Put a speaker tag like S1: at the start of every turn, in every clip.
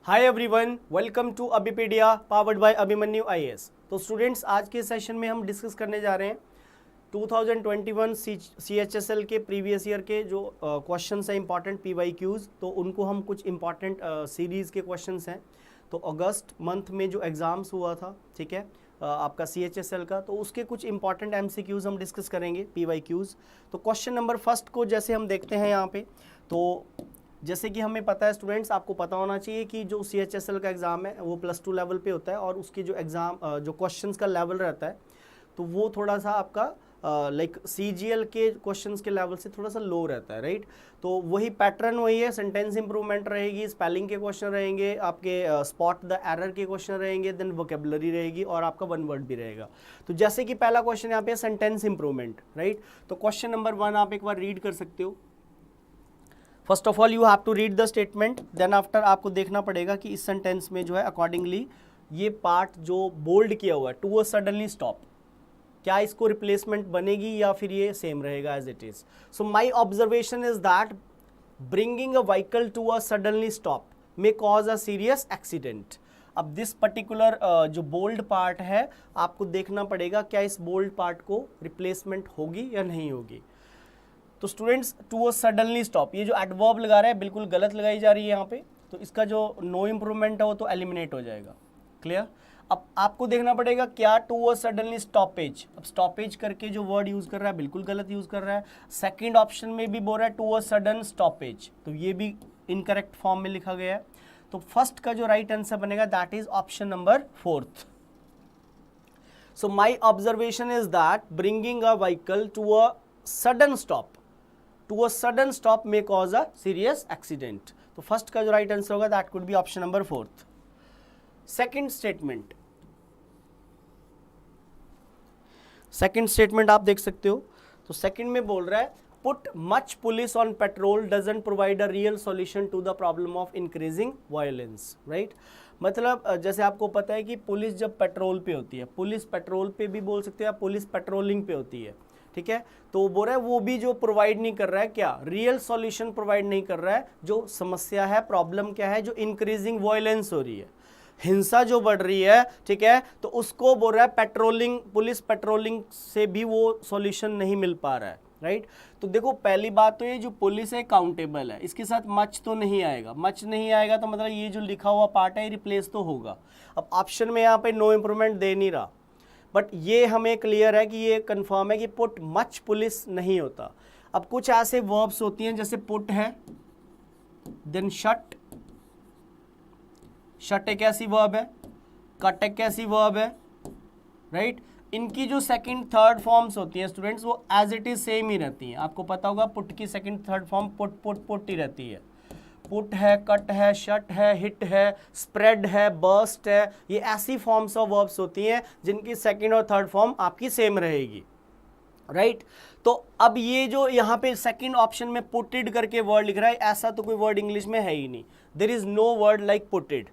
S1: Hi everyone, welcome to Abhipedia powered by Abhimanyu IAS. तो students, आज के सेशन में हम डिस्कस करने जा रहे हैं 2021 CHSL के प्रीवियस ईयर के जो क्वेश्चंस हैं इंपॉर्टेंट PYQs, तो उनको हम कुछ इंपॉर्टेंट सीरीज़ के क्वेश्चंस हैं। तो अगस्त मंथ में जो एग्ज़ाम्स हुआ था, ठीक है, आपका CHSL का, तो उसके कुछ इंपॉर्टेंट MCQs हम डिस्कस करेंगे, PYQs। तो क्वेश्चन नंबर फर्स्ट को जैसे हम देखते हैं यहाँ पे, तो जैसे कि हमें पता है स्टूडेंट्स, आपको पता होना चाहिए कि जो CHSL का एग्ज़ाम है वो +2 लेवल पे होता है और उसकी जो एग्ज़ाम जो क्वेश्चंस का लेवल रहता है तो वो थोड़ा सा आपका लाइक CGL के क्वेश्चंस के लेवल से थोड़ा सा लो रहता है, राइट। तो वही पैटर्न वही है, सेंटेंस इंप्रूवमेंट रहेगी, स्पेलिंग के क्वेश्चन रहेंगे, आपके स्पॉट द एरर के क्वेश्चन रहेंगे, देन वोकेबलरी रहेगी और आपका वन वर्ड भी रहेगा। तो जैसे कि पहला क्वेश्चन यहाँ पे सेंटेंस इंप्रूवमेंट, राइट। तो क्वेश्चन नंबर 1 आप एक बार रीड कर सकते हो। First of all you have to read the statement, then after आपको देखना पड़ेगा कि इस सेंटेंस में जो है अकॉर्डिंगली ये पार्ट जो बोल्ड किया हुआ है, टू अ सडनली स्टॉप, क्या इसको रिप्लेसमेंट बनेगी या फिर ये सेम रहेगा as it is. So my observation is that bringing a vehicle to a suddenly stop may cause a serious accident. अब दिस पर्टिकुलर जो बोल्ड पार्ट है आपको देखना पड़ेगा क्या इस बोल्ड पार्ट को रिप्लेसमेंट होगी या नहीं होगी। तो students, to a suddenly stop, ये जो एडवर्ब लगा रहा है बिल्कुल गलत लगाई जा रही है यहाँ पे, तो इसका जो नो इम्प्रूवमेंट है वो तो एलिमिनेट हो जाएगा। क्लियर। अब आपको देखना पड़ेगा क्या टू अ सडनली स्टॉपेज। अब स्टॉपेज करके जो वर्ड यूज कर रहा है बिल्कुल गलत यूज कर रहा है। सेकंड ऑप्शन में भी बोल रहा है टू अ सडन स्टॉपेज, तो ये भी इनकरेक्ट फॉर्म में लिखा गया है। तो फर्स्ट का जो राइट आंसर बनेगा that is option number 4th। So my observation is that bringing a vehicle to a sudden stop to a sudden stop may cause a serious accident। तो first का जो राइट आंसर होगा that could be option number 4th। Second statement आप देख सकते हो। तो second में बोल रहा है put much police on patrol doesn't provide a real solution to the problem of increasing violence, right. मतलब जैसे आपको पता है कि पुलिस जब पेट्रोल पे होती है, पुलिस पेट्रोल पे भी बोल सकते हैं, पुलिस पेट्रोलिंग पे होती है, ठीक है। तो बोल रहा है वो भी जो प्रोवाइड नहीं कर रहा है, क्या रियल सॉल्यूशन प्रोवाइड नहीं कर रहा है। जो समस्या है, प्रॉब्लम क्या है, जो इंक्रीजिंग वायलेंस हो रही है, हिंसा जो बढ़ रही है, ठीक है, तो उसको बोल रहा है पेट्रोलिंग, पुलिस पेट्रोलिंग से भी वो सॉल्यूशन नहीं मिल पा रहा है, राइट। तो देखो पहली बात तो ये जो पुलिस है अकाउंटेबल है, इसके साथ मच तो नहीं आएगा, मच नहीं आएगा तो मतलब ये जो लिखा हुआ पार्ट है रिप्लेस तो होगा। अब ऑप्शन में यहाँ पे नो इंप्रूवमेंट दे नहीं रहा, बट ये हमें क्लियर है कि ये कंफर्म है कि पुट मच पुलिस नहीं होता। अब कुछ ऐसे वर्ब्स होती हैं जैसे पुट है, देन शट, शट एक ऐसी वर्ब है, कट एक ऐसी वर्ब है, राइट। इनकी जो सेकंड थर्ड फॉर्म्स होती हैं स्टूडेंट्स वो एज इट इज सेम ही रहती हैं। आपको पता होगा पुट की second third form put put put ही रहती है। पुट है, कट है, शट है, हिट है, स्प्रेड है, बर्स्ट है, ये ऐसी फॉर्म्स ऑफ वर्ब्स होती हैं जिनकी सेकंड और थर्ड फॉर्म आपकी सेम रहेगी, राइट। तो अब ये जो यहाँ पे सेकंड ऑप्शन में पुटेड करके वर्ड लिख रहा है, ऐसा तो कोई वर्ड इंग्लिश में है ही नहीं। There is no word like puted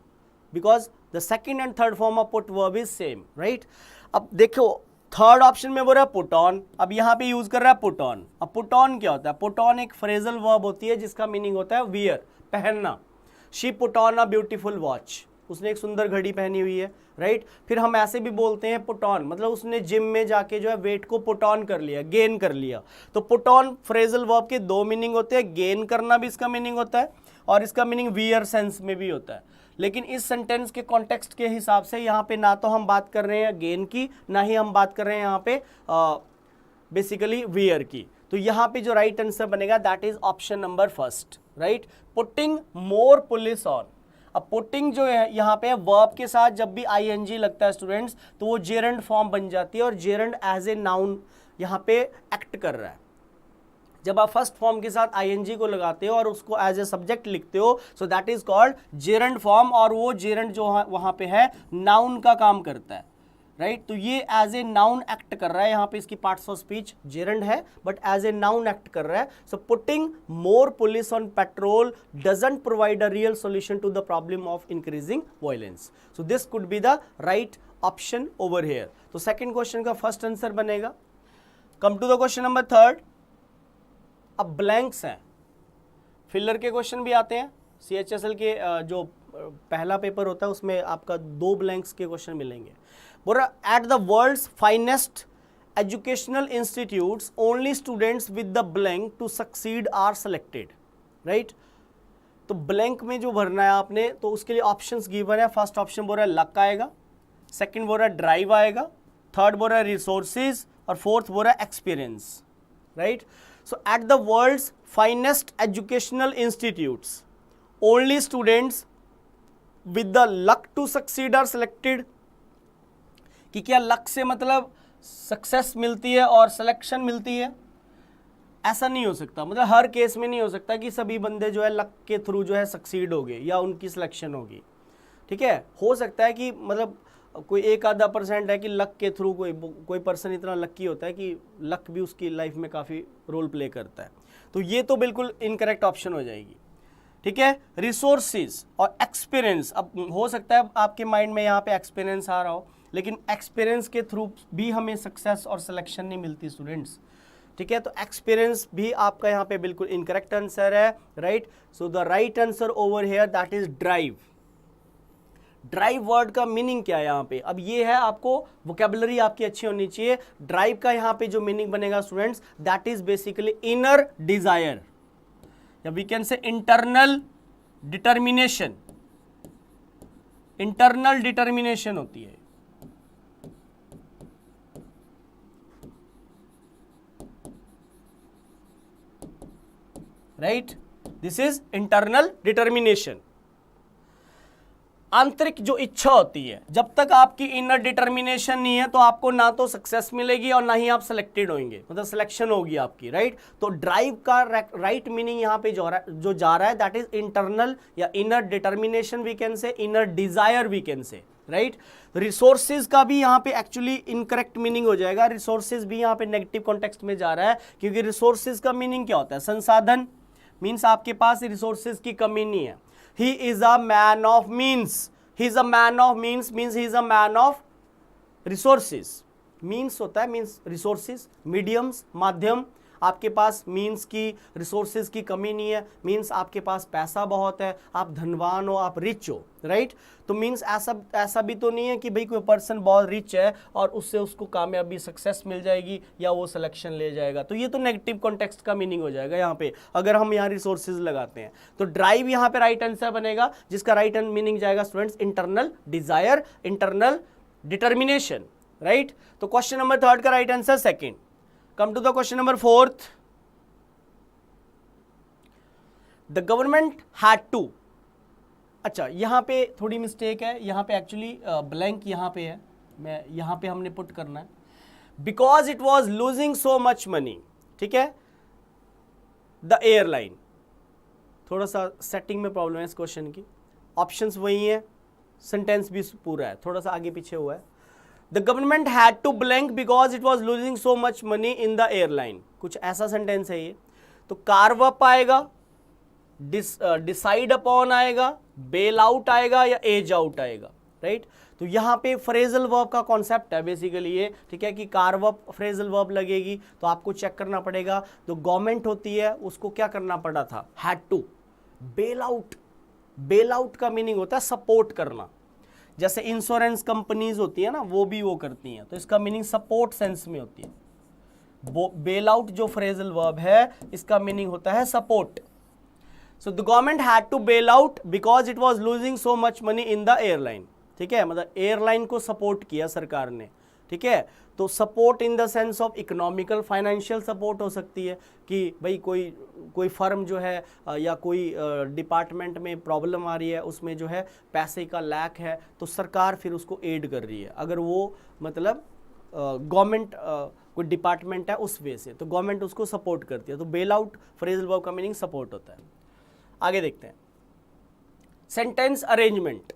S1: because the second and third form of put verb is same, right. अब देखो थर्ड ऑप्शन में बोल रहा है पुट ऑन, अब यहाँ पे यूज कर रहा है पुट ऑन। अब पुट ऑन क्या होता है? पुट ऑन एक फ्रेजल वर्ब होती है जिसका मीनिंग होता है वियर, पहनना। She put on a beautiful watch, उसने एक सुंदर घड़ी पहनी हुई है, राइट। फिर हम ऐसे भी बोलते हैं पुट ऑन, मतलब उसने जिम में जाके जो है वेट को पुट ऑन कर लिया, गेन कर लिया। तो पुट ऑन फ्रेजल वर्ब के दो मीनिंग होते हैं, गेन करना भी इसका मीनिंग होता है और इसका मीनिंग वियर सेंस में भी होता है। लेकिन इस सेंटेंस के कॉन्टेक्स्ट के हिसाब से यहाँ पे ना तो हम बात कर रहे हैं गेन की, ना ही हम बात कर रहे हैं यहाँ पे बेसिकली वियर की। तो यहाँ पे जो राइट आंसर बनेगा that is option number first, right. Putting more police on. अब पुटिंग जो है यहाँ पे वर्ब के साथ जब भी ING लगता है स्टूडेंट्स तो वो जेरंड फॉर्म बन जाती है और जेरंड एज ए नाउन यहाँ पे एक्ट कर रहा है। जब आप फर्स्ट फॉर्म के साथ ING को लगाते हो और उसको एज ए सब्जेक्ट लिखते हो so that is called gerund form, और वो जेरंड जो वहाँ पे है नाउन का काम करता है, राइट। तो ये एज ए नाउन एक्ट कर रहा है, यहाँ पे इसकी पार्ट्स ऑफ स्पीच जेरंड है but as a noun act कर रहा है। So putting more police on patrol doesn't provide a real solution to the problem of increasing violence. So this could be the right option over here. तो second question का first answer बनेगा। Come to the question number third. अब blanks हैं, filler के question भी आते हैं CHSL के जो पहला पेपर होता है उसमें आपका 2 ब्लैंक्स के क्वेश्चन मिलेंगे। बोल रहा at the world's finest educational institutes only students with the blank to succeed are selected, right. तो ब्लैंक में जो भरना है आपने, तो उसके लिए ऑप्शंस गिवन है। फर्स्ट ऑप्शन बोल रहा है लक आएगा, सेकंड बोल रहा है ड्राइव आएगा, थर्ड बोल रहा है रिसोर्सेज और फोर्थ बोल रहा है experience, right. So at the world's finest educational institutes only students with the luck to succeed are selected, कि क्या लक से मतलब सक्सेस मिलती है और सिलेक्शन मिलती है? ऐसा नहीं हो सकता, मतलब हर केस में नहीं हो सकता कि सभी बंदे जो है लक के थ्रू जो है सक्सीड हो गए या उनकी सिलेक्शन होगी, ठीक है। हो सकता है कि मतलब कोई 1-आधा% है कि लक के थ्रू कोई पर्सन इतना लक्की होता है कि लक भी उसकी लाइफ में काफ़ी रोल प्ले करता है। तो ये तो बिल्कुल इनकरेक्ट ऑप्शन हो जाएगी, ठीक है। रिसोर्सेज और एक्सपीरियंस, अब हो सकता है आपके माइंड में यहाँ पे एक्सपीरियंस आ रहा हो, लेकिन एक्सपीरियंस के थ्रू भी हमें सक्सेस और सिलेक्शन नहीं मिलती स्टूडेंट्स, ठीक है। तो एक्सपीरियंस भी आपका यहाँ पे बिल्कुल इनकरेक्ट आंसर है, right. So the right answer over here that is drive. Drive word का मीनिंग क्या है यहाँ पे? अब ये है, आपको वोकेबलरी आपकी अच्छी होनी चाहिए। ड्राइव का यहाँ पे जो मीनिंग बनेगा students, that is basically inner desire, या we can say internal determination. Internal determination होती है, right. This is internal determination. आंतरिक जो इच्छा होती है, जब तक आपकी इनर डिटर्मिनेशन नहीं है तो आपको ना तो सक्सेस मिलेगी और ना ही आप सिलेक्टेड होंगे, मतलब सिलेक्शन होगी आपकी, राइट। तो ड्राइव का राइट मीनिंग यहाँ पे जो जा रहा है दैट इज इंटरनल या inner determination, we can say inner desire, we can say, right. Resources का भी यहाँ पे एक्चुअली इनकरेक्ट मीनिंग हो जाएगा। रिसोर्सेज भी यहाँ पे नेगेटिव कॉन्टेक्स्ट में जा रहा है, क्योंकि रिसोर्सेज का मीनिंग क्या होता है? संसाधन, मीन्स आपके पास रिसोर्सेज की कमी नहीं है। He is a man of means. He is a man of means means he is a man of resources. Means होता है, means resources, mediums, माध्यम। आपके पास मीन्स की, रिसोर्सेज की कमी नहीं है, मीन्स आपके पास पैसा बहुत है, आप धनवान हो, आप रिच हो, राइट। तो मीन्स ऐसा भी तो नहीं है कि भाई कोई पर्सन बहुत रिच है और उससे उसको कामयाबी, सक्सेस मिल जाएगी या वो सिलेक्शन ले जाएगा। तो ये तो नेगेटिव कॉन्टेक्स्ट का मीनिंग हो जाएगा यहाँ पे, अगर हम यहाँ रिसोर्सेज लगाते हैं। तो ड्राइव यहाँ पे राइट आंसर बनेगा, जिसका राइट मीनिंग जाएगा students internal desire, internal determination, right. तो क्वेश्चन नंबर 3 का right answer second. Come to the question number 4th. The government had to. अच्छा, यहाँ पे थोड़ी मिस्टेक है, यहाँ पे एक्चुअली ब्लैंक यहाँ पे है, मैं यहाँ पे हमने पुट करना है because it was losing so much money, ठीक है। द एयरलाइन, थोड़ा सा सेटिंग में प्रॉब्लम है इस क्वेश्चन की। ऑप्शंस वही हैं, सेंटेंस भी पूरा है, थोड़ा सा आगे पीछे हुआ है। The government had to blank because it was losing so much money in the airline. कुछ ऐसा सेंटेंस है ये। तो कार्व अप आएगा, डिसाइड अपॉन आएगा, बेल आउट आएगा या एज आउट आएगा, राइट। तो यहाँ पे फ्रेजल वर्ब का कॉन्सेप्ट है बेसिकली ये, ठीक है, कि कार्व अप फ्रेजल वर्ब लगेगी तो आपको चेक करना पड़ेगा। तो गवर्नमेंट होती है उसको क्या करना पड़ा था? Had to. Bail out, bail out का मीनिंग होता है सपोर्ट करना, जैसे इंश्योरेंस कंपनीज होती है ना, वो भी वो करती हैं, तो इसका मीनिंग सपोर्ट सेंस में होती है। बेल आउट जो फ्रेजल वर्ब है इसका मीनिंग होता है support. So the government had to bail out because it was losing so much money in the airline, ठीक है, मतलब एयरलाइन को सपोर्ट किया सरकार ने, ठीक है। तो support in the sense of economical financial support हो सकती है कि भाई कोई फर्म जो है या कोई डिपार्टमेंट में प्रॉब्लम आ रही है, उसमें जो है पैसे का लैक है, तो सरकार फिर उसको एड कर रही है। अगर वो मतलब गवर्नमेंट कोई डिपार्टमेंट है उस वे से, तो गवर्नमेंट उसको सपोर्ट करती है। तो बेल आउट फ्रेजल वर्ब का मीनिंग सपोर्ट होता है। आगे देखते हैं सेंटेंस अरेंजमेंट।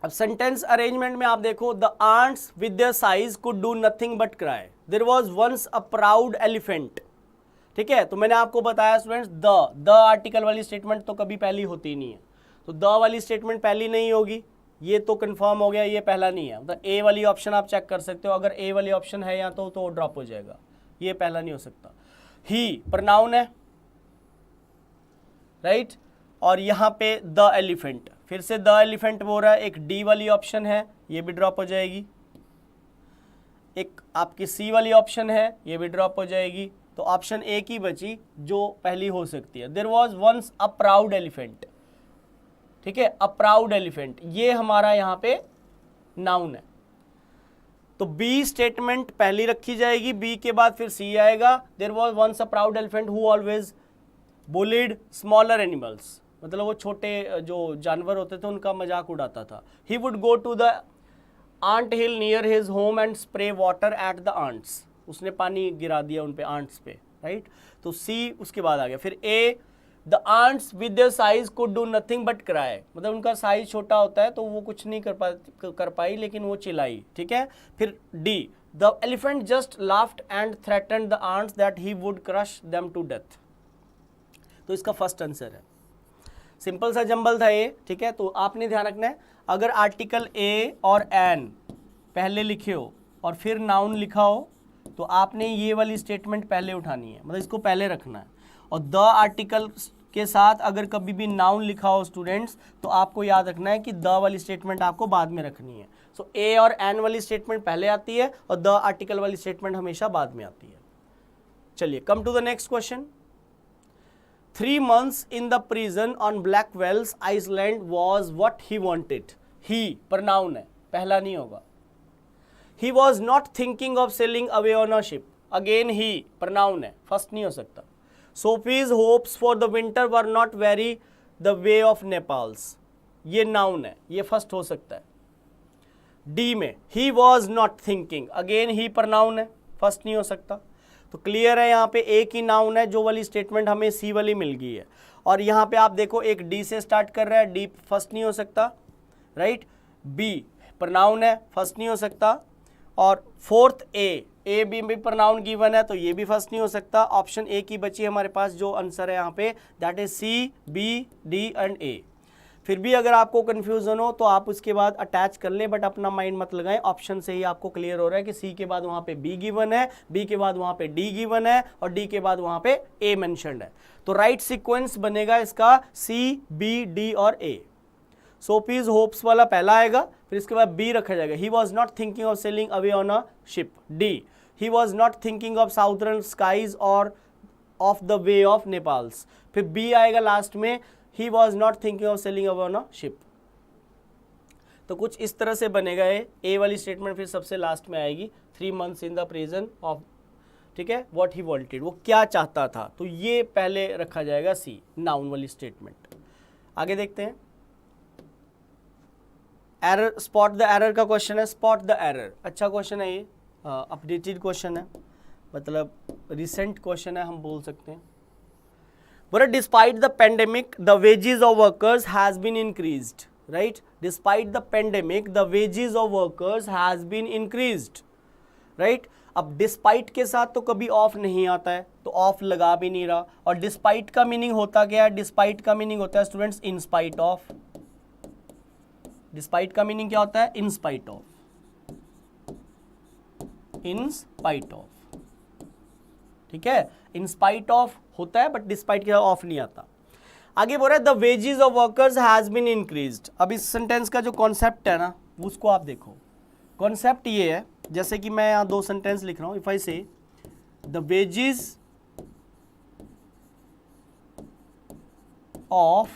S1: अब सेंटेंस अरेंजमेंट में आप देखो, the ants with their size could do nothing but cry, there was once a proud elephant, ठीक है। तो मैंने आपको बताया स्टूडेंट्स, द आर्टिकल वाली स्टेटमेंट तो कभी पहली होती नहीं है, तो द वाली स्टेटमेंट पहली नहीं होगी, ये तो कंफर्म हो गया, ये पहला नहीं है। मतलब ए वाली ऑप्शन आप चेक कर सकते हो, अगर ए वाली ऑप्शन है या तो ड्रॉप हो जाएगा, ये पहला नहीं हो सकता। ही प्रोनाउन है, राइट। और यहाँ पे द एलिफेंट, फिर से द एलिफेंट बोल रहा है, एक डी वाली ऑप्शन है ये भी ड्रॉप हो जाएगी, एक आपकी सी वाली ऑप्शन है ये भी ड्रॉप हो जाएगी, तो ऑप्शन ए की बची जो पहली हो सकती है। There was once a proud elephant, ठीक है, अ प्राउड एलिफेंट, ये हमारा यहाँ पे नाउन है। तो बी स्टेटमेंट पहली रखी जाएगी, बी के बाद फिर सी आएगा। There was once a proud elephant who always bullied smaller animals, मतलब वो छोटे जो जानवर होते थे उनका मजाक उड़ाता था। He would go to the ant hill near his home and spray water at the ants, उसने पानी गिरा दिया उन पे आंट्स पे, राइट। तो सी उसके बाद आ गया। फिर ए the ants with their size could do nothing but cry, मतलब उनका साइज छोटा होता है तो वो कुछ नहीं कर पाई लेकिन वो चिल्लाई, ठीक है। फिर D the elephant just laughed and threatened the ants that he would crush them to death, तो इसका फर्स्ट आंसर है। सिंपल सा जंबल था ये, ठीक है। तो आपने ध्यान रखना है अगर आर्टिकल ए और एन पहले लिखे हो और फिर नाउन लिखा हो तो आपने ये वाली स्टेटमेंट पहले उठानी है, मतलब इसको पहले रखना है। और द आर्टिकल के साथ अगर कभी भी नाउन लिखा हो स्टूडेंट्स तो आपको याद रखना है कि द वाली स्टेटमेंट आपको बाद में रखनी है। सो ए और एन वाली स्टेटमेंट पहले आती है और द आर्टिकल वाली स्टेटमेंट हमेशा बाद में आती है। चलिए come to the next question. 3 months in the prison on Blackwell's Island was what he wanted. He pronoun है, पहला नहीं होगा। He was not thinking of sailing away on a ship. Again he pronoun है, first नहीं हो सकता। Sophie's hopes for the winter were not very the way of Nepal's. ये noun है, ये first हो सकता है। D में he was not thinking. Again he pronoun है, first नहीं हो सकता। तो क्लियर है यहाँ पे एक ही नाउन है, जो वाली स्टेटमेंट हमें सी वाली मिल गई है। और यहाँ पे आप देखो एक डी से स्टार्ट कर रहा है, डी फर्स्ट नहीं हो सकता, राइट। बी प्रनाउन है, फर्स्ट नहीं हो सकता। और fourth A B pronoun given है तो ये भी फर्स्ट नहीं हो सकता। ऑप्शन ए की बची हमारे पास जो आंसर है यहाँ पे, that is C, B, D and A. फिर भी अगर आपको कन्फ्यूजन हो तो आप उसके बाद अटैच कर लें, बट अपना माइंड मत लगाएं, ऑप्शन से ही आपको क्लियर हो रहा है कि सी के बाद वहाँ पे बी गिवन है, बी के बाद वहाँ पे डी गिवन है और डी के बाद वहाँ पे ए मेंशन्ड है। तो राइट सीक्वेंस बनेगा इसका सी, बी, डी और ए। सोफीज होप्स वाला पहला आएगा, फिर इसके बाद बी रखा जाएगा। He was not thinking of sailing away on a ship, D. He was not thinking of southern skies or of the way of Naples, फिर बी आएगा लास्ट में, he was not thinking of sailing away on a ship। तो कुछ इस तरह से बनेगा ये। ए वाली स्टेटमेंट फिर सबसे लास्ट में आएगी, 3 months in the prison of, ठीक है, what he wanted, वो क्या चाहता था, तो ये पहले रखा जाएगा सी, नाउन वाली स्टेटमेंट। आगे देखते हैं। एरर, स्पॉट द एरर का क्वेश्चन है। स्पॉट द एरर अच्छा क्वेश्चन है ये, अपडेटेड क्वेश्चन है, मतलब रिसेंट क्वेश्चन है हम बोल सकते हैं। But despite the pandemic, the wages of workers has been increased, right? Despite the pandemic, the wages of workers has been increased, right? अब despite के साथ तो कभी ऑफ नहीं आता है, तो ऑफ लगा भी नहीं रहा। और despite का मीनिंग होता क्या है? despite का मीनिंग होता है students in spite of। despite का मीनिंग क्या होता है? in spite of, in spite of, ठीक है। इन स्पाइट ऑफ होता है बट डिस्पाइट के ऑफ नहीं आता। आगे बोल रहा है the wages of workers has been increased. अब इस सेंटेंस का जो कॉन्सेप्ट है ना उसको आप देखो। कॉन्सेप्ट ये है, जैसे कि मैं यहाँ 2 सेंटेंस लिख रहा हूँ। If I say the wages of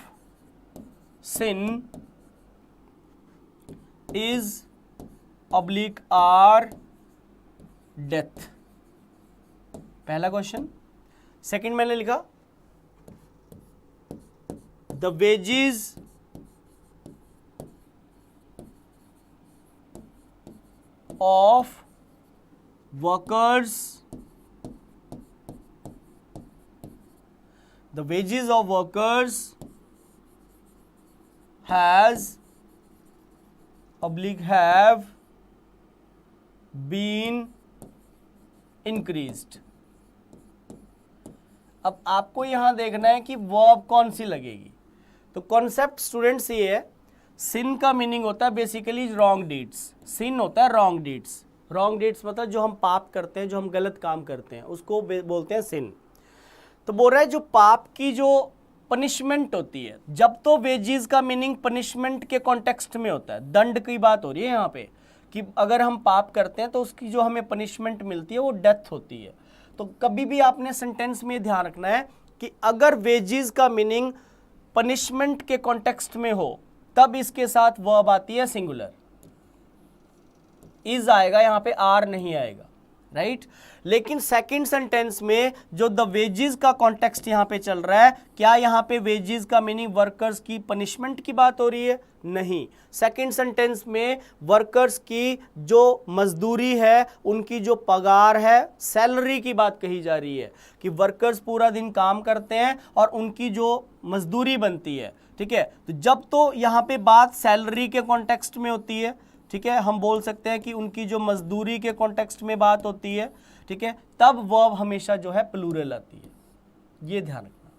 S1: sin is oblique are death, पहला क्वेश्चन। सेकंड मैंने लिखा the wages of workers, the wages of workers has oblique have been increased. अब आपको यहां देखना है कि वर्ब कौन सी लगेगी। तो कॉन्सेप्ट स्टूडेंट्स ये है, सिन का मीनिंग होता है बेसिकली रॉन्ग डीड्स। सिन होता है रॉन्ग डीड्स। रॉन्ग डीड्स मतलब जो हम पाप करते हैं, जो हम गलत काम करते हैं, उसको बोलते हैं सिन। तो बोल रहा है जो पाप की जो पनिशमेंट होती है, जब तो वेजेस का मीनिंग पनिशमेंट के कॉन्टेक्स्ट में होता है, दंड की बात हो रही है यहाँ पे कि अगर हम पाप करते हैं तो उसकी जो हमें पनिशमेंट मिलती है वो डेथ होती है। तो कभी भी आपने सेंटेंस में ध्यान रखना है कि अगर वेजेस का मीनिंग पनिशमेंट के कॉन्टेक्स्ट में हो तब इसके साथ वर्ब आती है सिंगुलर, इज आएगा, यहाँ पे आर नहीं आएगा, राइट। लेकिन सेकंड सेंटेंस में जो द वेजेस का कॉन्टेक्स्ट यहाँ पे चल रहा है, क्या यहाँ पे वेजेस का मीनिंग वर्कर्स की पनिशमेंट की बात हो रही है? नहीं। सेकंड सेंटेंस में वर्कर्स की जो मजदूरी है, उनकी जो पगार है, सैलरी की बात कही जा रही है कि वर्कर्स पूरा दिन काम करते हैं और उनकी जो मजदूरी बनती है, ठीक है। तो जब तो यहाँ पे बात सैलरी के कॉन्टेक्स्ट में होती है, ठीक है, हम बोल सकते हैं कि उनकी जो मजदूरी के कॉन्टेक्स्ट में बात होती है, ठीक है, तब वर्ब हमेशा जो है प्लूरल आती है, ये ध्यान रखना,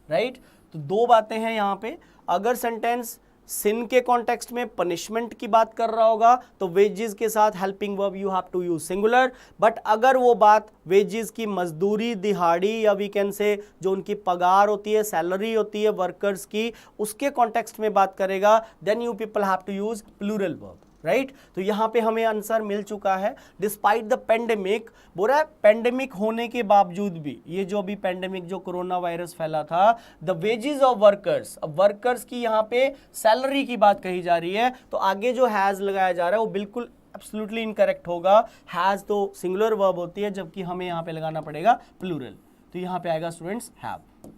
S1: राइट। तो दो बातें हैं यहाँ पे, अगर सेंटेंस सिन के कॉन्टेक्स्ट में पनिशमेंट की बात कर रहा होगा तो वेजेस के साथ helping verb you have to use singular, but अगर वो बात वेजेस की मजदूरी, दिहाड़ी या वी कैन से जो उनकी पगार होती है, सैलरी होती है वर्कर्स की, उसके कॉन्टेक्स्ट में बात करेगा, then you people have to use plural verb, right. तो यहाँ पे हमें आंसर मिल चुका है। डिस्पाइट द पेंडेमिक, बोल रहा है पेंडेमिक होने के बावजूद भी, ये जो अभी पेंडेमिक जो कोरोना वायरस फैला था, द वेजेस ऑफ वर्कर्स, अब वर्कर्स की यहाँ पे सैलरी की बात कही जा रही है, तो आगे जो हैज लगाया जा रहा है वो बिल्कुल एब्सोल्युटली इनकरेक्ट होगा। हैज तो सिंगुलर वर्ब होती है, जबकि हमें यहाँ पे लगाना पड़ेगा प्लूरल, तो यहाँ पे आएगा स्टूडेंट्स हैव,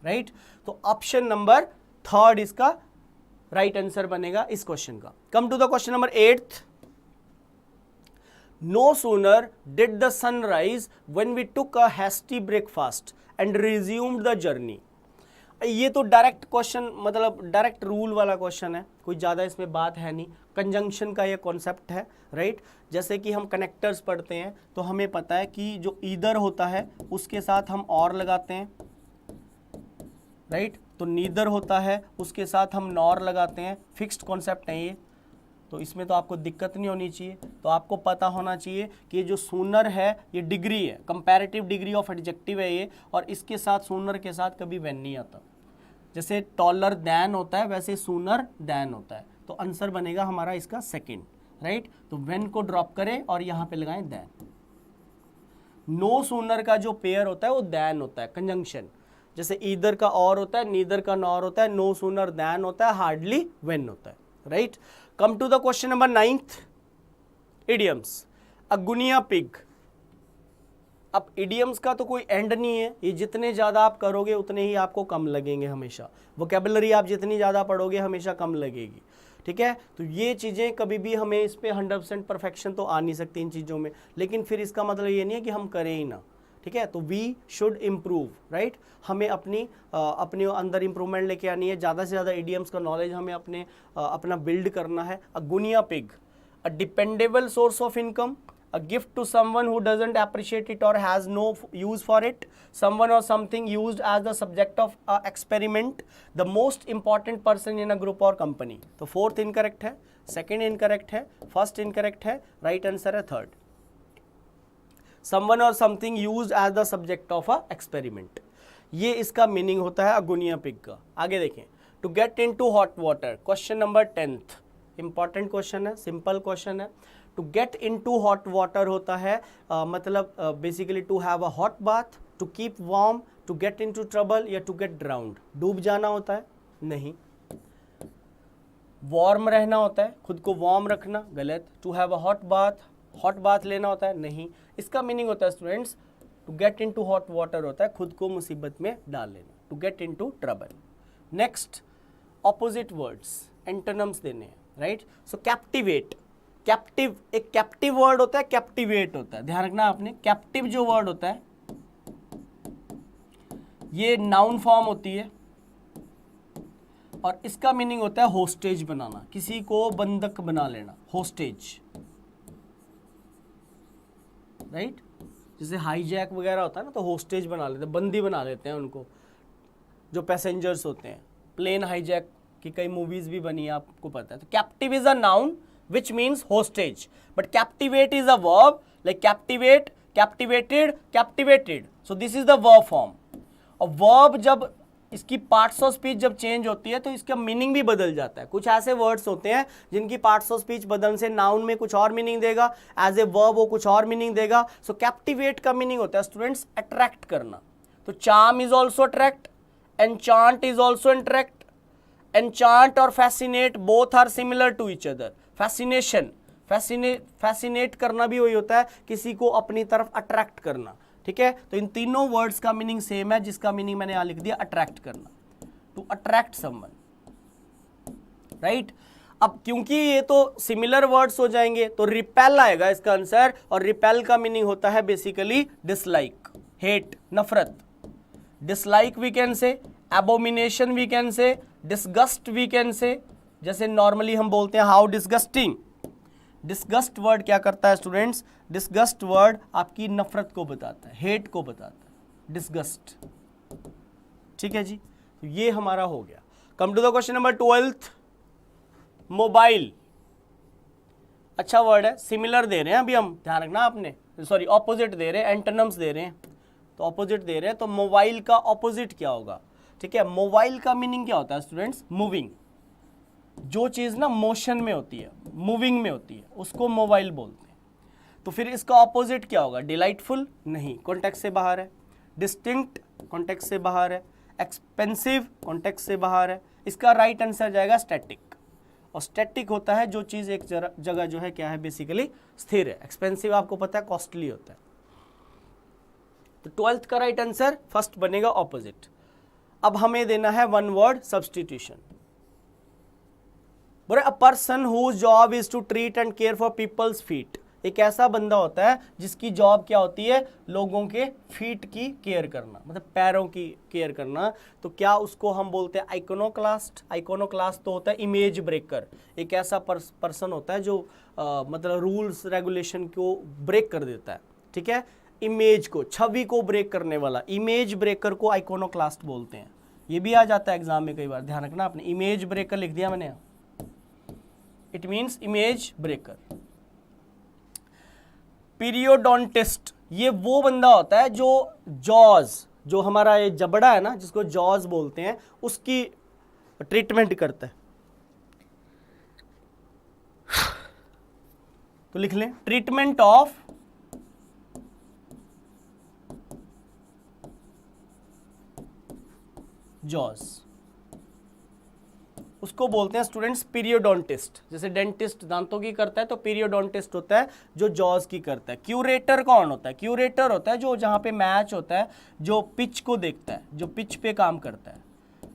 S1: राइट। तो ऑप्शन नंबर थर्ड इसका राइट आंसर बनेगा इस क्वेश्चन का। Come to the question number 8th। No sooner did the sun rise when we took a hasty breakfast and resumed the journey. ये तो डायरेक्ट क्वेश्चन, मतलब direct rule वाला question है, कोई ज़्यादा इसमें बात है नहीं। कंजंक्शन का ये कॉन्सेप्ट है, राइट। जैसे कि हम कनेक्टर्स पढ़ते हैं तो हमें पता है कि जो ईदर होता है उसके साथ हम और लगाते हैं, राइट। तो नीदर होता है उसके साथ हम नॉर लगाते हैं, फिक्स्ड कॉन्सेप्ट है ये, तो इसमें तो आपको दिक्कत नहीं होनी चाहिए। तो आपको पता होना चाहिए कि ये जो सूनर है ये डिग्री है, कंपैरेटिव डिग्री ऑफ एडजेक्टिव है ये, और इसके साथ सूनर के साथ कभी व्हेन नहीं आता। जैसे टॉलर दैन होता है वैसे सूनर दैन होता है, तो आंसर बनेगा हमारा इसका सेकेंड, राइट। तो व्हेन को ड्रॉप करें और यहाँ पे लगाएं दैन। नो सूनर का जो पेयर होता है वो दैन होता है, कंजंक्शन। जैसे ईदर का और होता है, नीदर का नॉर होता है, नो सूनर दैन होता है, हार्डली व्हेन होता है, right. Come to the question number 9th। Idioms. A guinea pig. अब इडियम्स का तो कोई एंड नहीं है, ये जितने ज़्यादा आप करोगे उतने ही आपको कम लगेंगे हमेशा। वोकेबलरी आप जितनी ज़्यादा पढ़ोगे हमेशा कम लगेगी, ठीक है। तो ये चीज़ें कभी भी हमें इस पर 100% परफेक्शन तो आ नहीं सकती इन चीज़ों में, लेकिन फिर इसका मतलब ये नहीं है कि हम करें ही ना, ठीक है। तो वी शुड इम्प्रूव, राइट। हमें अपने अंदर इंप्रूवमेंट लेके आनी है, ज़्यादा से ज़्यादा इडियम्स का नॉलेज हमें अपना बिल्ड करना है। A guinea pig, a dependable source of income, a gift to someone who doesn't appreciate it or has no use for it, someone or something used as the subject of experiment, the most important person in a group or company। तो fourth incorrect है, second incorrect है, first incorrect है, right answer है third. someone or something used as the subject of a experiment, ये इसका meaning होता है अगुनिया pig का। आगे देखें। To get into hot water, question number 10th, important question है, सिंपल क्वेश्चन है। To get into hot water होता है मतलब basically to have a hot bath, to keep warm, to get into trouble या to get drowned. डूब जाना होता है? नहीं। वार्म रहना होता है, खुद को वार्म रखना, गलत। To have a hot bath लेना होता है? नहीं। इसका मीनिंग होता है students, to get into hot water होता है खुद को मुसीबत में डाल लेना, to get into trouble. Next, opposite words, antonyms देने हैं, राइट। सो कैप्टिवेट, कैप्टिव, एक कैप्टिव वर्ड होता है, कैप्टिवेट होता है, ध्यान रखना आपने। कैप्टिव जो वर्ड होता है ये नाउन फॉर्म होती है और इसका मीनिंग होता है होस्टेज बनाना, किसी को बंधक बना लेना, होस्टेज, राइट। जैसे हाईजैक वगैरह होता है ना, तो होस्टेज बना लेते हैं, बंदी बना लेते हैं उनको, जो पैसेंजर्स होते हैं। प्लेन हाईजैक की कई मूवीज भी बनी है, आपको पता है। तो captive is a noun which means hostage, but captivate is a verb, like captivate, captivated, captivated, so this is the verb form। और verb जब इसकी पार्ट्स ऑफ स्पीच जब चेंज होती है तो इसका मीनिंग भी बदल जाता है। कुछ ऐसे वर्ड्स होते हैं जिनकी पार्ट्स ऑफ स्पीच बदलने से नाउन में कुछ और मीनिंग देगा, एज ए वर्ब वो कुछ और मीनिंग देगा। सो कैप्टिवेट का मीनिंग होता है स्टूडेंट्स अट्रैक्ट करना। तो charm is also attract, enchant is also attract. Enchant और fascinate both are similar to each other. Fascination, fascinate करना भी वही होता है किसी को अपनी तरफ अट्रैक्ट करना, ठीक है। तो इन तीनों वर्ड्स का मीनिंग सेम है, जिसका मीनिंग मैंने यहां लिख दिया अट्रैक्ट करना, टू अट्रैक्ट समवन, राइट। अब क्योंकि ये तो सिमिलर वर्ड्स हो जाएंगे तो रिपेल आएगा इसका आंसर, और रिपेल का मीनिंग होता है बेसिकली डिसलाइक, हेट, नफरत। Dislike we can say, abomination we can say, disgust we can say. जैसे नॉर्मली हम बोलते हैं हाउ डिसगस्टिंग। डिसगस्ट वर्ड क्या करता है स्टूडेंट्स? डिसगस्ट वर्ड आपकी नफरत को बताता है, हेट को बताता है, डिसगस्ट, ठीक है जी। तो ये हमारा हो गया। Come to the question number 12th, mobile. अच्छा वर्ड है, सिमिलर दे रहे हैं अभी हम, ध्यान रखना आपने, सॉरी ऑपोजिट दे रहे हैं, एंटोनिम्स दे रहे हैं, तो ऑपोजिट दे रहे हैं। तो मोबाइल का ऑपोजिट क्या होगा? ठीक है, मोबाइल का मीनिंग क्या होता है स्टूडेंट्स? मूविंग। जो चीज ना मोशन में होती है, मूविंग में होती है, उसको मोबाइल बोलते हैं। तो फिर इसका ऑपोजिट क्या होगा? डिलाइटफुल नहीं, कॉन्टेक्स्ट से बाहर है। डिस्टिंक्ट, कॉन्टेक्स्ट से बाहर है। एक्सपेंसिव, कॉन्टेक्स्ट से बाहर है। इसका राइट आंसर जाएगा स्टैटिक। और स्टैटिक होता है जो चीज एक जगह जो है क्या है, बेसिकली स्थिर है। एक्सपेंसिव आपको पता है कॉस्टली होता है। तो 12th का राइट आंसर फर्स्ट बनेगा ऑपोजिट। अब हमें देना है वन वर्ड सब्सटीट्यूशन। बोले a person whose job is to treat and care for people's feet. एक ऐसा बंदा होता है जिसकी जॉब क्या होती है? लोगों के फीट की केयर करना, मतलब पैरों की केयर करना। तो क्या उसको हम बोलते हैं आइकोनोक्लास्ट? आइकोनोक्लास्ट तो होता है इमेज ब्रेकर। एक ऐसा पर्सन होता है जो मतलब रूल्स रेगुलेशन को ब्रेक कर देता है, ठीक है। इमेज को, छवि को ब्रेक करने वाला, इमेज ब्रेकर को आइकोनोक्लास्ट बोलते हैं। ये भी आ जाता है एग्जाम में कई बार, ध्यान रखना आपने। इमेज ब्रेकर लिख दिया मैंने, इट मीन्स इमेज ब्रेकर। पीरियोडोंटिस्ट, ये वो बंदा होता है जो जॉज, जो हमारा ये जबड़ा है ना, जिसको जॉज बोलते हैं, उसकी ट्रीटमेंट करता है। तो लिख लें, ट्रीटमेंट ऑफ जॉज, उसको बोलते हैं स्टूडेंट्स पीरियोडोंटिस्ट। जैसे डेंटिस्ट दांतों की करता है तो पीरियोडोंटिस्ट होता है जो जॉज की करता है। क्यूरेटर कौन होता है? क्यूरेटर होता है जो जहां पे मैच होता है, जो पिच को देखता है, जो पिच पे काम करता है।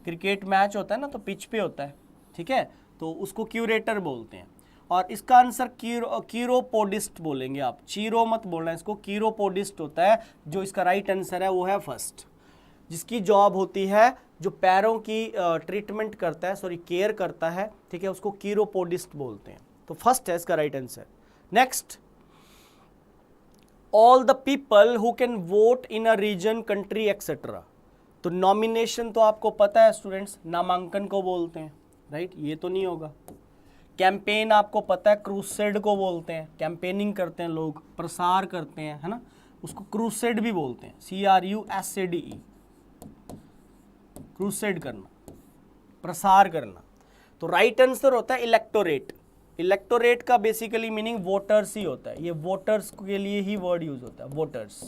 S1: क्रिकेट मैच होता है ना तो पिच पे होता है, ठीक है, तो उसको क्यूरेटर बोलते हैं। और इसका आंसर कीरोपोडिस्ट बोलेंगे आप, चीरो मत बोलना इसको, कीरोपोडिस्ट होता है। जो इसका राइट आंसर है वो है फर्स्ट, जिसकी जॉब होती है जो पैरों की ट्रीटमेंट करता है, सॉरी केयर करता है, ठीक है, उसको कीरोपोडिस्ट बोलते हैं। तो फर्स्ट है इसका right answer. Next, all the people who can vote in a region, country etcetera. तो नॉमिनेशन तो आपको पता है स्टूडेंट्स, नामांकन को बोलते हैं, राइट, ये तो नहीं होगा। कैंपेन आपको पता है, क्रूसेड को बोलते हैं, कैंपेनिंग करते हैं लोग, प्रसार करते हैं, है ना, उसको क्रूसेड भी बोलते हैं, CRUSADE, क्रूसेड करना, प्रसार करना। तो राइट आंसर होता है इलेक्टोरेट। इलेक्टोरेट का बेसिकली मीनिंग वोटर्स ही होता है, ये वोटर्स के लिए ही वर्ड यूज होता है, वोटर्स,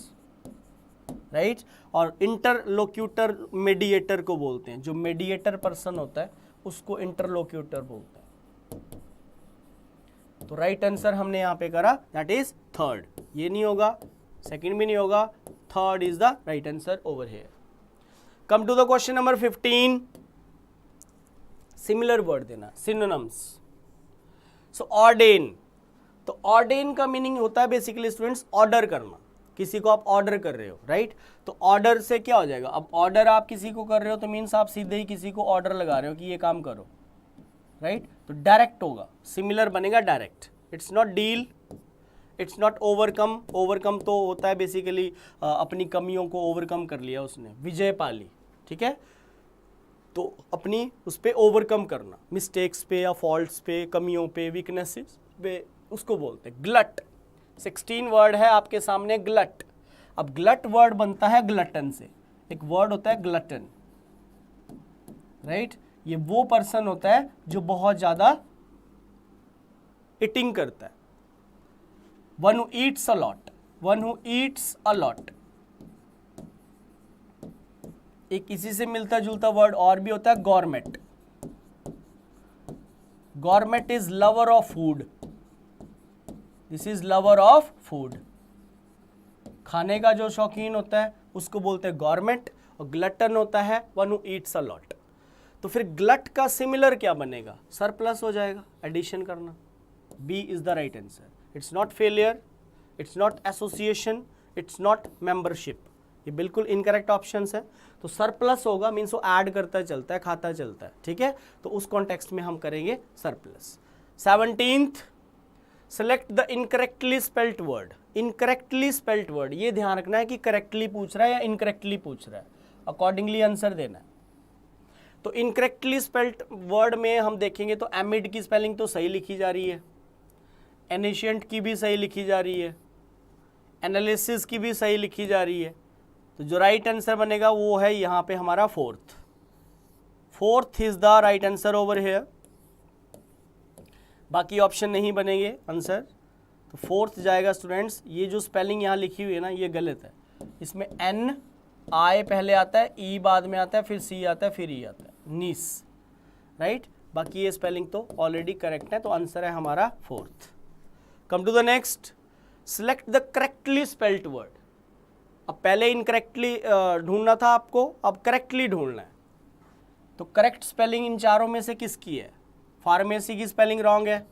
S1: राइट। और इंटरलोक्यूटर मेडिएटर को बोलते हैं, जो मेडिएटर पर्सन होता है उसको इंटरलोक्यूटर बोलते हैं। तो राइट आंसर हमने यहां पे करा, दैट इज थर्ड। ये नहीं होगा, सेकंड भी नहीं होगा, third is the right answer over here. Come to the question number 15, similar word देना, सिनोनिम्स। सो ऑर्डेन, तो ऑर्डेन का मीनिंग होता है बेसिकली स्टूडेंट्स ऑर्डर करना। किसी को आप ऑर्डर कर रहे हो, राइट, तो ऑर्डर से क्या हो जाएगा? अब ऑर्डर आप किसी को कर रहे हो तो मीन्स आप सीधे ही किसी को ऑर्डर लगा रहे हो कि ये काम करो, राइट। तो डायरेक्ट होगा, सिमिलर बनेगा direct. It's not deal, it's not overcome. Overcome तो होता है बेसिकली अपनी कमियों को ओवरकम कर लिया उसने, विजय पाली, ठीक है। तो अपनी उस पर ओवरकम करना, मिस्टेक्स पे या फॉल्ट्स पे, कमियों पे, वीकनेसेस पे, उसको बोलते हैं ग्लट। 16 वर्ड है आपके सामने, ग्लट। अब ग्लट वर्ड बनता है ग्लटन से। एक वर्ड होता है ग्लटन, राइट। ये वो पर्सन होता है जो बहुत ज्यादा ईटिंग करता है। One who Yeats a lot, one who Yeats a lot. एक इसी से मिलता जुलता वर्ड और भी होता है gourmet. Gourmet is lover of food, this is lover of food. खाने का जो शौकीन होता है उसको बोलते हैं गॉरमेट, और ग्लटन होता है one who Yeats a lot. तो फिर ग्लट का सिमिलर क्या बनेगा? सरप्लस हो जाएगा, एडिशन करना। B is the right answer. It's not failure, it's not association, it's not membership. ये बिल्कुल इनकरेक्ट ऑप्शन है। तो सरप्लस होगा मीन्स वो ऐड करता चलता है, खाता चलता है, ठीक है। तो उस कॉन्टेक्स्ट में हम करेंगे surplus. 17th, select the incorrectly spelt word. Incorrectly spelt word, ये ध्यान रखना है कि करेक्टली पूछ रहा है या इनकरेक्टली पूछ रहा है, अकॉर्डिंगली आंसर देना है। तो इनकरेक्टली स्पेल्ट वर्ड में हम देखेंगे तो एमिड की स्पेलिंग तो सही लिखी जा रही है, एनिशिएंट की भी सही लिखी जा रही है, एनालिसिस की भी सही लिखी जा रही है। तो जो राइट आंसर बनेगा वो है यहाँ पे हमारा fourth. Fourth is the right answer over here, बाकी ऑप्शन नहीं बनेंगे आंसर। तो फोर्थ जाएगा स्टूडेंट्स। ये जो स्पेलिंग यहाँ लिखी हुई है ना, ये गलत है। इसमें एन आई पहले आता है, ई बाद में आता है, फिर सी आता है, फिर ई आता है, नीस, राइट। बाकी ये स्पेलिंग तो ऑलरेडी करेक्ट है, तो आंसर है हमारा fourth. Come to the next, select the correctly spelt word. अब पहले इनकरेक्टली ढूंढना था आपको, अब करेक्टली ढूंढना है। तो करेक्ट स्पेलिंग इन चारों में से किसकी है? फार्मेसी की स्पेलिंग रॉन्ग है,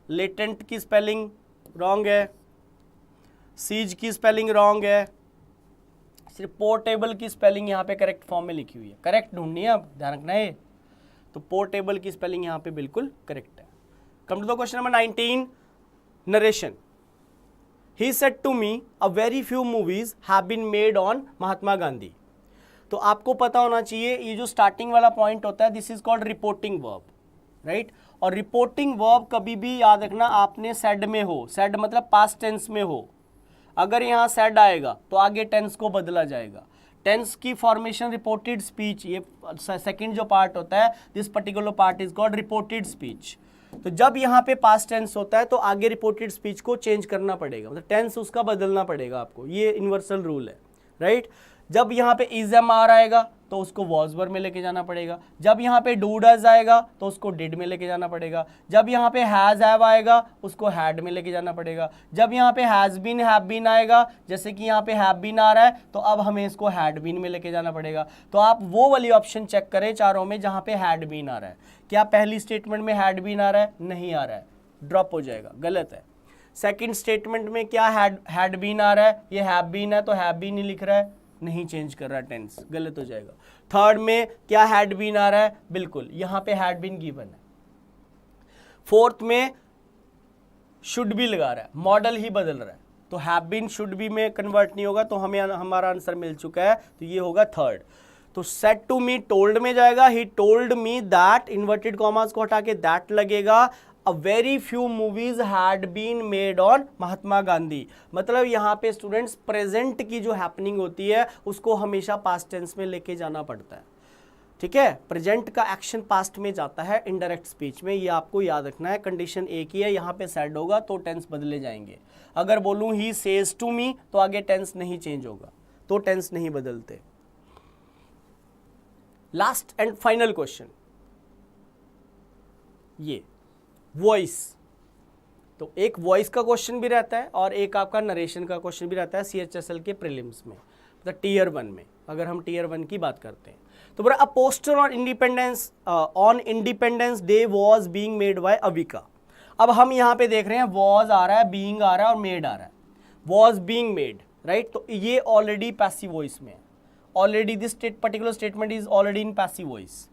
S1: लेटेंट की स्पेलिंग रॉन्ग है, सीज की स्पेलिंग रॉन्ग है, सिर्फ पोर्टेबल की स्पेलिंग यहाँ पे करेक्ट फॉर्म में लिखी हुई है। करेक्ट ढूंढनी है, अब ध्यान रखना है। तो पोर्टेबल की स्पेलिंग यहाँ पे बिल्कुल करेक्ट है। Come to the question number 19, narration. He said to me, a very few movies have been made on Mahatma Gandhi. तो आपको पता होना चाहिए ये जो स्टार्टिंग वाला पॉइंट होता है, this is called reporting verb, right. और रिपोर्टिंग वर्ब कभी भी याद रखना आपने सेड में हो, सेड मतलब पास्ट टेंस में हो। अगर यहाँ सेड आएगा तो आगे टेंस को बदला जाएगा। टेंस की फॉर्मेशन रिपोर्टेड स्पीच, ये सेकंड जो पार्ट होता है, this particular part is called reported speech. तो जब यहाँ पे पास्ट टेंस होता है तो आगे रिपोर्टेड स्पीच को चेंज करना पड़ेगा, मतलब टेंस उसका बदलना पड़ेगा आपको, ये यूनिवर्सल रूल है, राइट। जब यहाँ पे इज एम आर आएगा तो उसको वॉज वर में लेके जाना पड़ेगा। जब यहाँ पे डू डज आएगा तो उसको डिड में लेके जाना पड़ेगा। जब यहाँ पे हैज हैव आएगा उसको हैड में लेके जाना पड़ेगा। जब यहाँ पे हैज बीन हैव बीन आएगा, जैसे कि यहाँ पे हैव बीन आ रहा है, तो अब हमें इसको हैड बीन में लेके जाना पड़ेगा। तो आप वो वाली ऑप्शन चेक करें चारों में जहाँ पे हैड बीन आ रहा है। क्या पहली स्टेटमेंट में हैड बीन आ रहा है? नहीं आ रहा है, ड्रॉप हो जाएगा, गलत है। सेकंड स्टेटमेंट में क्या हैड बीन आ रहा है? ये हैव बीन है तो हैव बीन ही लिख रहा है, नहीं चेंज कर रहा टेंस, गलत हो जाएगा। थर्ड में क्या हैड बीन आ रहा है? बिल्कुल यहाँ पे हैड बीन गिवन है। फोर्थ में शुड बी लगा रहा है, मॉडल ही बदल रहा है, तो हैव बीन शुड बी में कन्वर्ट नहीं होगा, तो हमें हमारा आंसर मिल चुका है, तो ये होगा थर्ड। तो सेड टू मी टोल्ड में जाएगा, he told me that, inverted commas को हटा के दैट लगेगा, a very few movies had been made on Mahatma Gandhi. मतलब यहाँ पे स्टूडेंट्स प्रेजेंट की जो हैपनिंग होती है उसको हमेशा पास्ट टेंस में लेके जाना पड़ता है, ठीक है। प्रेजेंट का एक्शन पास्ट में जाता है इनडायरेक्ट स्पीच में, ये आपको याद रखना है। कंडीशन एक ही है, यहाँ पे सेड होगा तो टेंस बदले जाएंगे। अगर बोलूँ ही सेज टू मी तो आगे टेंस नहीं चेंज होगा, तो टेंस नहीं बदलते। लास्ट एंड फाइनल क्वेश्चन, ये वॉइस। तो एक वॉइस का क्वेश्चन भी रहता है और एक आपका नरेशन का क्वेश्चन भी रहता है सीएचएसएल के प्रीलिम्स में, मतलब टीयर 1 में, अगर हम टीयर 1 की बात करते हैं। तो बोला a poster on independence day was being made by Avika. अब हम यहाँ पे देख रहे हैं वाज आ रहा है, बीइंग आ रहा है और मेड आ रहा है। Was being made, right. तो ये ऑलरेडी पैसिव वॉइस में है, already this particular statement is already in passive voice,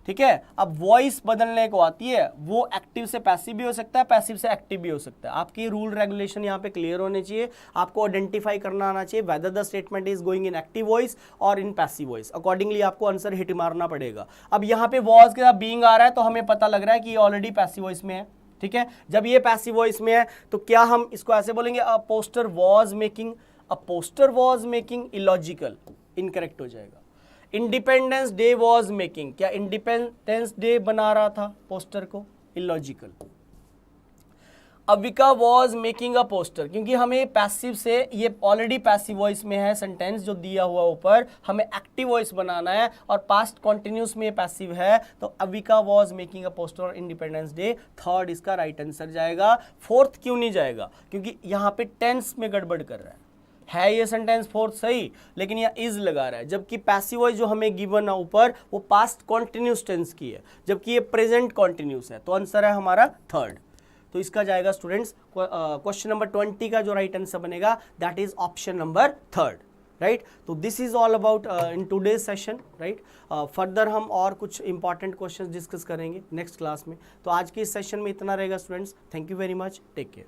S1: ठीक है। अब वॉइस बदलने को आती है, वो एक्टिव से पैसिव भी हो सकता है, पैसिव से एक्टिव भी हो सकता है। आपकी रूल रेगुलेशन यहाँ पे क्लियर होने चाहिए, आपको आइडेंटिफाई करना आना चाहिए whether the statement is going in active voice और इन पैसिव वॉइस, अकॉर्डिंगली आपको आंसर हिट मारना पड़ेगा। अब यहाँ पे वॉज के साथ बीइंग आ रहा है तो हमें पता लग रहा है कि ये ऑलरेडी पैसिव वॉइस में है, ठीक है। जब ये पैसिव वॉइस में है तो क्या हम इसको ऐसे बोलेंगे a poster was making, a poster was making, illogical, incorrect हो जाएगा। इंडिपेंडेंस डे वॉज मेकिंग, क्या इंडिपेंडेंस डे बना रहा था पोस्टर को? Illogical. Avika was making a poster, क्योंकि हमें पैसिव से, ये ऑलरेडी पैसिव वॉइस में है सेंटेंस जो दिया हुआ ऊपर, हमें एक्टिव वॉइस बनाना है और पास्ट कॉन्टिन्यूस में पैसिव है, तो Avika was making a poster on independence day, third इसका राइट आंसर जाएगा। फोर्थ क्यों नहीं जाएगा? क्योंकि यहाँ पे टेंस में गड़बड़ कर रहा है ये सेंटेंस फोर्थ सही, लेकिन यहाँ इज लगा रहा है, जबकि पैसिव वॉइस जो हमें गिवन है ऊपर वो पास्ट कॉन्टिन्यूस टेंस की है, जबकि ये प्रेजेंट कॉन्टिन्यूस है, तो आंसर है हमारा थर्ड। तो इसका जाएगा स्टूडेंट्स क्वेश्चन नंबर 20 का जो राइट आंसर बनेगा that is option number third, right. तो this is all about in today's session, right. Further हम और कुछ इंपॉर्टेंट क्वेश्चंस डिस्कस करेंगे नेक्स्ट क्लास में। तो आज के इस सेशन में इतना रहेगा students. Thank you very much, take care.